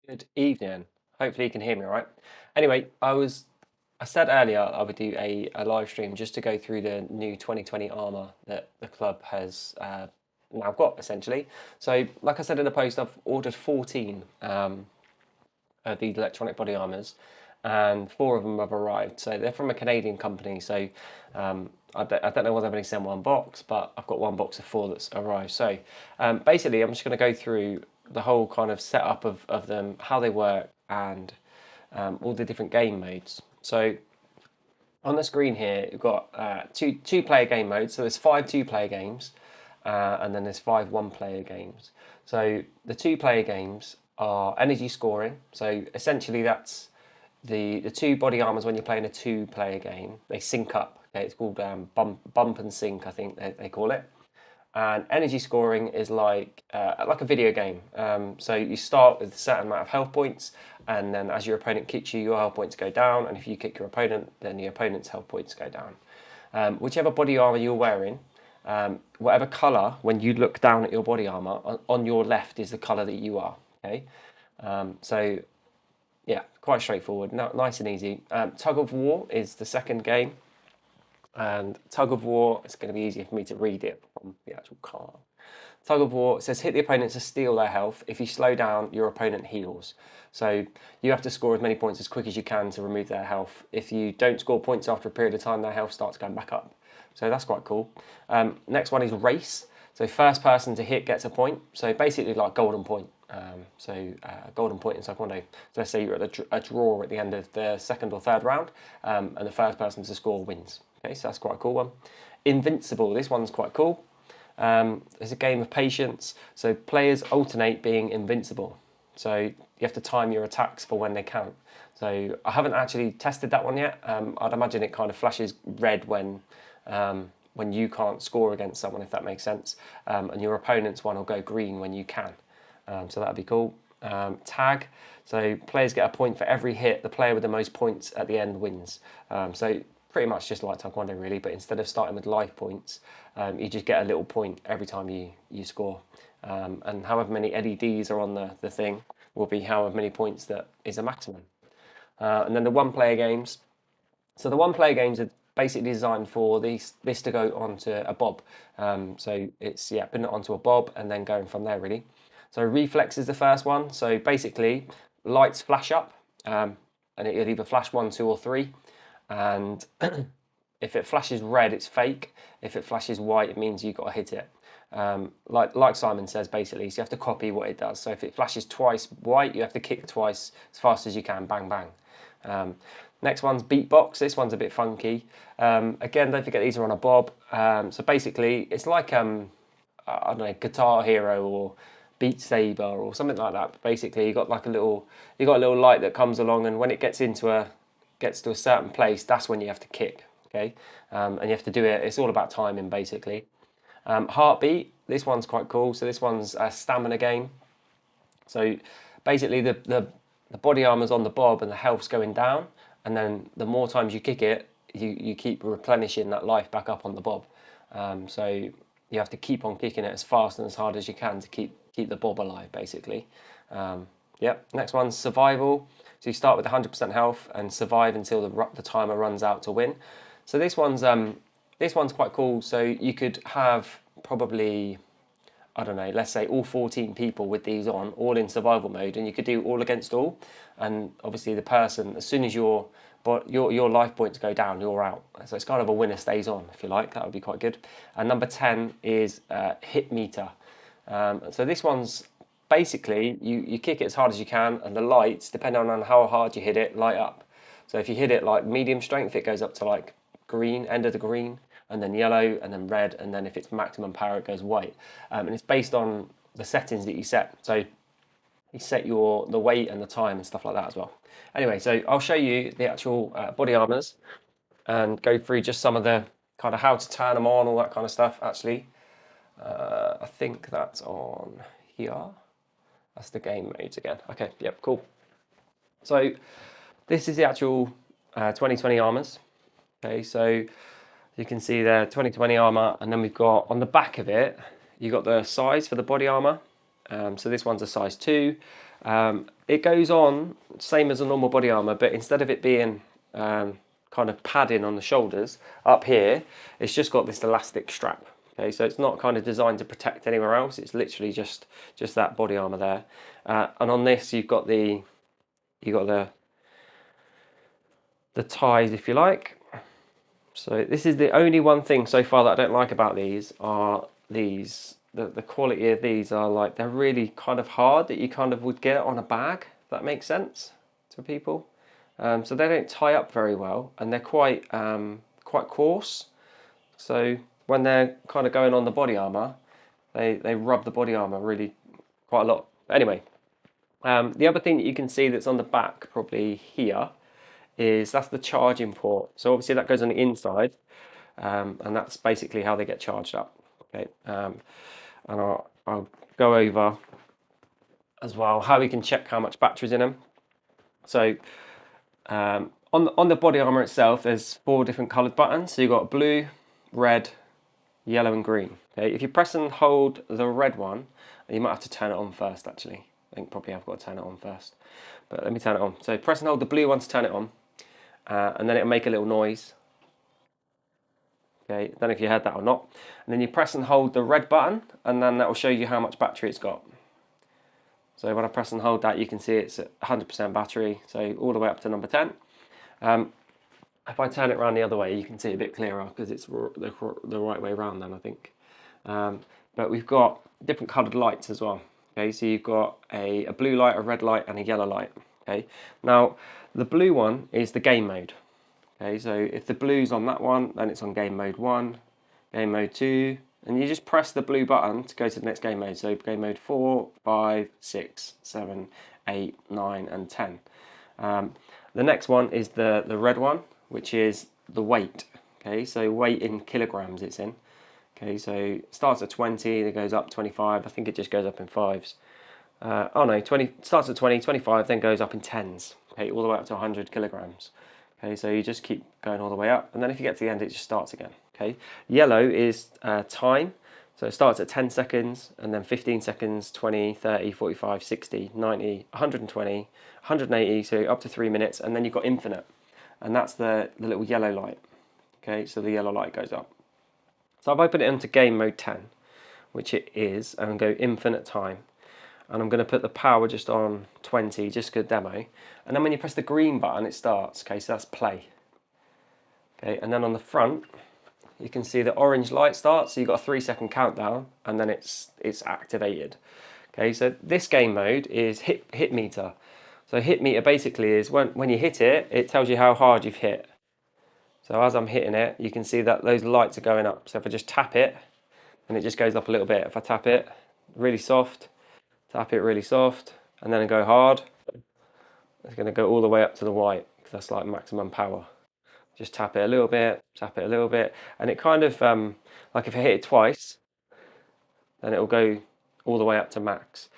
Good evening. Hopefully you can hear me all right. Anyway, I said earlier I would do a live stream just to go through the new 2020 armor that the club has now got essentially. So like I said in the post, I've ordered 14 of these electronic body armors, and 4 of them have arrived. So they're from a Canadian company. So I don't know whether they've only sent one box, but I've got one box of 4 that's arrived. So basically, I'm just going to go through the whole kind of setup of them, how they work, and all the different game modes. So on the screen here, you've got two player game modes. So there's 5 2-player games, and then there's 5 1-player games. So the 2-player games are energy scoring. So essentially, that's the 2 body armors when you're playing a 2-player game. They sync up. Okay, it's called bump and sync, I think they call it. And energy scoring is like a video game. So you start with a certain amount of health points, and then as your opponent kicks you, your health points go down. And if you kick your opponent, then your opponent's health points go down. Whichever body armor you're wearing, whatever color, when you look down at your body armor, on your left is the color that you are. Okay, so yeah, quite straightforward, nice and easy. Tug of War is the second game. And Tug of War, it's going to be easier for me to read it from the actual card. Tug of War says hit the opponent to steal their health. If you slow down, your opponent heals. So you have to score as many points as quick as you can to remove their health. If you don't score points after a period of time, their health starts going back up. So that's quite cool. Next one is Race. So first person to hit gets a point. So basically like golden point. Golden point in Taekwondo. So let's say you're at a draw at the end of the second or third round, and the first person to score wins. Okay, so that's quite a cool one. Invincible, this one's quite cool. It's a game of patience. So players alternate being invincible. So you have to time your attacks for when they count. So I haven't actually tested that one yet. I'd imagine it kind of flashes red when you can't score against someone, if that makes sense. And your opponent's one will go green when you can. So that'd be cool. Tag, so players get a point for every hit. The player with the most points at the end wins. So pretty much just like Taekwondo really, but instead of starting with life points, you just get a little point every time you score. And however many LEDs are on the thing will be however many points that is a maximum. And then the 1-player games. So the 1-player games are basically designed for this to go onto a bob. So it's putting it onto a bob and then going from there really. So reflex is the first one. So basically lights flash up, and it'll either flash 1, 2 or 3. And if it flashes red, it's fake. If it flashes white, it means you've got to hit it. Like Simon says, basically, so you have to copy what it does. So if it flashes twice white, you have to kick twice as fast as you can, bang, bang. Next one's beatbox. This one's a bit funky. Again, don't forget these are on a bob. So basically, it's like, I don't know, Guitar Hero or Beat Saber or something like that. But basically, you got a little light that comes along, and when it gets to a certain place, that's when you have to kick. Okay, and you have to do it. It's all about timing, basically. Heartbeat. This one's quite cool. So this one's a stamina game. So basically, the body armor's on the bob and the health's going down, and then the more times you kick it, you keep replenishing that life back up on the bob. So you have to keep on kicking it as fast and as hard as you can to keep the bob alive, basically. Next one's survival. So you start with 100% health and survive until the timer runs out to win. So this one's quite cool. So you could have probably, I don't know, let's say all 14 people with these on, all in survival mode, and you could do all against all. And obviously the person, as soon as your life points go down, you're out. So it's kind of a winner stays on, if you like. That would be quite good. And number 10 is hit meter. So this one's basically you kick it as hard as you can, and the lights, depending on how hard you hit it, light up. So if you hit it like medium strength, it goes up to like green, end of the green, and then yellow, and then red, and then if it's maximum power, it goes white. And it's based on the settings that you set. So you set the weight and the time and stuff like that as well. Anyway, so I'll show you the actual body armors and go through just some of the kind of how to turn them on, all that kind of stuff. Actually, I think that's on here. That's the game modes again. Okay, yep, cool. So this is the actual 2020 armors. Okay, so you can see the 2020 armor, and then we've got on the back of it, you've got the size for the body armor. So this one's a size 2. it goes on same as a normal body armor, but instead of it being kind of padding on the shoulders up here, it's just got this elastic strap. Okay, so it's not kind of designed to protect anywhere else. It's literally just that body armor there. And on this, you've got the ties, if you like. So this is the only one thing so far that I don't like about these are these. The quality of these are like, they're really kind of hard that you kind of would get on a bag, if that makes sense to people. So they don't tie up very well, and they're quite coarse. So when they're kind of going on the body armor, they rub the body armor really quite a lot. But anyway, the other thing that you can see that's on the back probably here is that's the charging port. So obviously that goes on the inside, and that's basically how they get charged up. Okay, and I'll go over as well how we can check how much battery's in them. So on the body armor itself, there's 4 different coloured buttons. So you've got blue, red, yellow, and green. Okay, if you press and hold the red one, you might have to turn it on first. Actually, I think probably I've got to turn it on first. But let me turn it on. So press and hold the blue one to turn it on, and then it'll make a little noise. Okay, don't know if you heard that or not. And then you press and hold the red button, and then that will show you how much battery it's got. So when I press and hold that, you can see it's at 100% battery, so all the way up to number 10. If I turn it around the other way, you can see it a bit clearer because it's the right way around then, I think. But we've got different coloured lights as well. Okay, so you've got a blue light, a red light, and a yellow light. Okay, now the blue one is the game mode. Okay, so if the blue's on that one, then it's on game mode 1, game mode 2, and you just press the blue button to go to the next game mode. So game mode 4, 5, 6, 7, 8, 9, and 10. The next one is the red one, which is the weight. Okay, so weight in kilograms it's in. Okay, so it starts at 20, it goes up 25. I think it just goes up in 5s. Oh no, 20 starts at 20, 25, then goes up in 10s. Okay, all the way up to 100 kilograms. Okay, so you just keep going all the way up, and then if you get to the end, it just starts again. Okay, yellow is time, so it starts at 10 seconds, and then 15 seconds, 20, 30, 45, 60, 90, 120, 180, so up to 3 minutes, and then you've got infinite, and that's the little yellow light. Okay, so the yellow light goes up. So I've opened it into game mode 10, which it is, and go infinite time. And I'm going to put the power just on 20, just for demo. And then when you press the green button, it starts. Okay, so that's play. Okay, and then on the front, you can see the orange light starts. So you've got a 3-second countdown, and then it's activated. Okay, so this game mode is hit meter. So hit meter basically is when you hit it, it tells you how hard you've hit. So as I'm hitting it, you can see that those lights are going up. So if I just tap it, and it just goes up a little bit. If I tap it really soft, tap it really soft, and then I go hard, it's going to go all the way up to the white, because that's like maximum power. Just tap it a little bit, tap it a little bit, and it kind of, like if I hit it twice, then it'll go all the way up to max.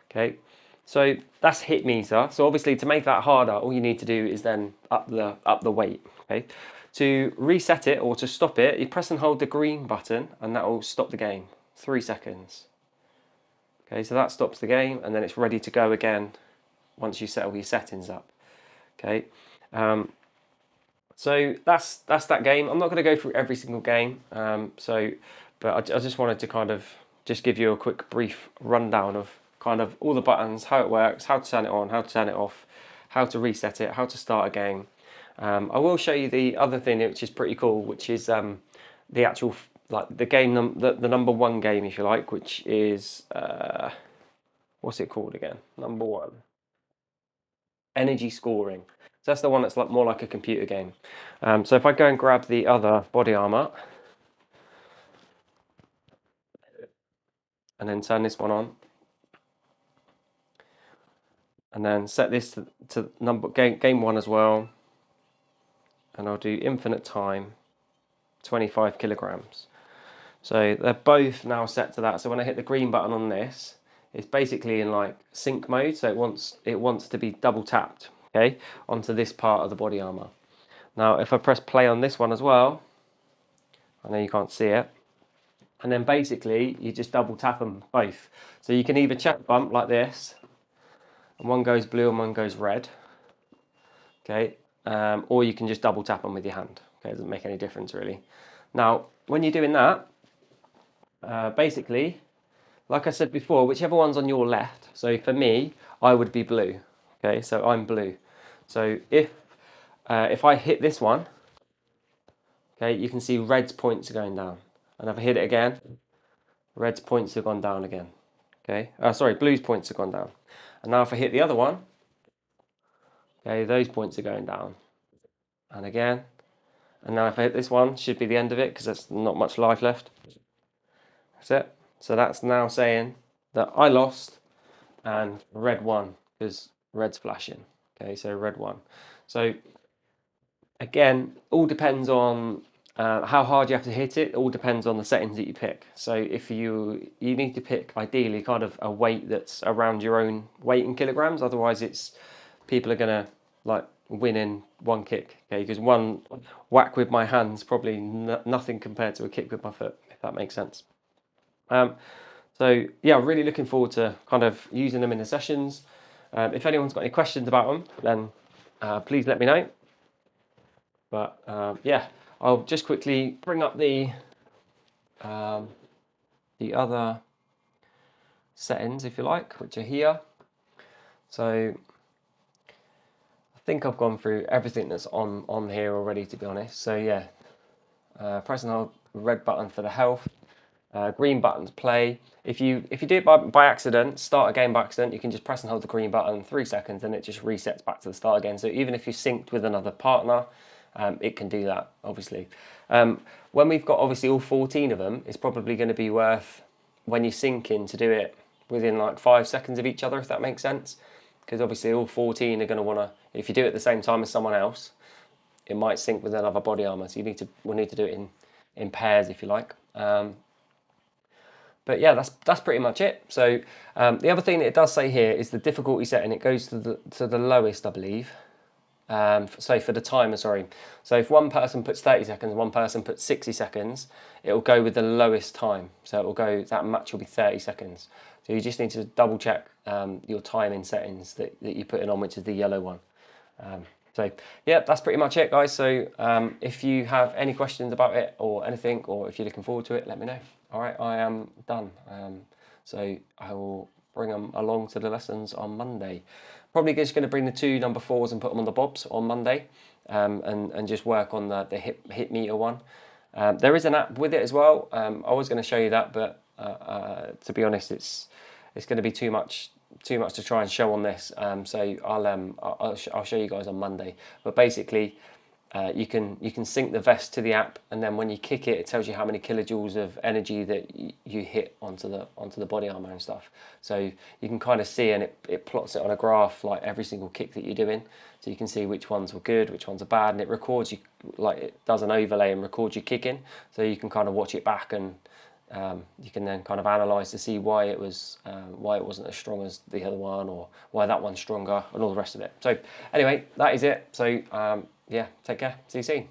Okay, so that's hit meter. So obviously to make that harder, all you need to do is then up the weight. Okay, to reset it or to stop it, you press and hold the green button, and that will stop the game. 3 seconds. Okay, so that stops the game, and then it's ready to go again once you set all your settings up. Okay, so that's that game. I'm not going to go through every single game, but I just wanted to kind of just give you a quick brief rundown of kind of all the buttons, how it works, how to turn it on, how to turn it off, how to reset it, how to start a game. I will show you the other thing which is pretty cool, which is the actual like the game, the number 1 game, if you like, which is what's it called again? Number 1, energy scoring. So that's the one that's like more like a computer game. So if I go and grab the other body armor, and then turn this one on, and then set this to number game 1 as well, and I'll do infinite time, 25 kilograms. So they're both now set to that. So when I hit the green button on this, it's basically in like sync mode. So it wants to be double tapped, okay, onto this part of the body armor. Now, if I press play on this one as well, I know you can't see it, and then basically you just double tap them both. So you can either check bump like this, and one goes blue and one goes red. Okay, or you can just double tap them with your hand. Okay, it doesn't make any difference really. Now, when you're doing that, basically, like I said before, whichever one's on your left. So for me, I would be blue. Okay, so I'm blue. So if I hit this one, okay, you can see red's points are going down. And if I hit it again, red's points have gone down again. Okay, sorry, blue's points have gone down. And now if I hit the other one, okay, those points are going down. And again, and now if I hit this one, should be the end of it because there's not much life left. That's it. So that's now saying that I lost and red won because red's flashing. Okay, so red won. So again, all depends on how hard you have to hit it. It all depends on the settings that you pick. So if you need to pick ideally kind of a weight that's around your own weight in kilograms. Otherwise, it's people are gonna like win in one kick. Okay, because one whack with my hands probably nothing compared to a kick with my foot, if that makes sense. So yeah, really looking forward to kind of using them in the sessions. If anyone's got any questions about them, then please let me know. But yeah, I'll just quickly bring up the other settings, if you like, which are here. So I think I've gone through everything that's on here already, to be honest. So yeah, press and hold red button for the health, green button to play. If you do it by accident, start a game by accident, you can just press and hold the green button 3 seconds and it just resets back to the start again. So even if you synced with another partner, it can do that, obviously. When we've got obviously all 14 of them, it's probably going to be worth, when you sync in, to do it within like 5 seconds of each other, if that makes sense. Because obviously all 14 are going to want to, if you do it at the same time as someone else, it might sync with another body armor. So we'll need to do it in pairs, if you like. But yeah, that's pretty much it. So the other thing that it does say here is the difficulty setting. It goes to the lowest, I believe. So for the timer, sorry. So if one person puts 30 seconds, one person puts 60 seconds, it will go with the lowest time. So it will go, that match will be 30 seconds. So you just need to double check your timing settings that you put in on, which is the yellow one. So yeah, that's pretty much it, guys. So if you have any questions about it or anything, or if you're looking forward to it, let me know. All right, I am done. So I will bring them along to the lessons on Monday. Probably just going to bring the 2 number 4s and put them on the bobs on Monday, and just work on the hip meter one. There is an app with it as well. I was going to show you that, but to be honest, it's going to be too much to try and show on this. So I'll show you guys on Monday. But basically, you can sync the vest to the app, and then when you kick it, it tells you how many kilojoules of energy that you hit onto the body armor and stuff. So you can kind of see, and it plots it on a graph like every single kick that you're doing. So you can see which ones were good, which ones are bad, and it records you, like it does an overlay and records you kicking. So you can kind of watch it back, and you can then kind of analyze to see why it wasn't as strong as the other one, or why that one's stronger, and all the rest of it. So anyway, that is it. So yeah, take care. See you soon.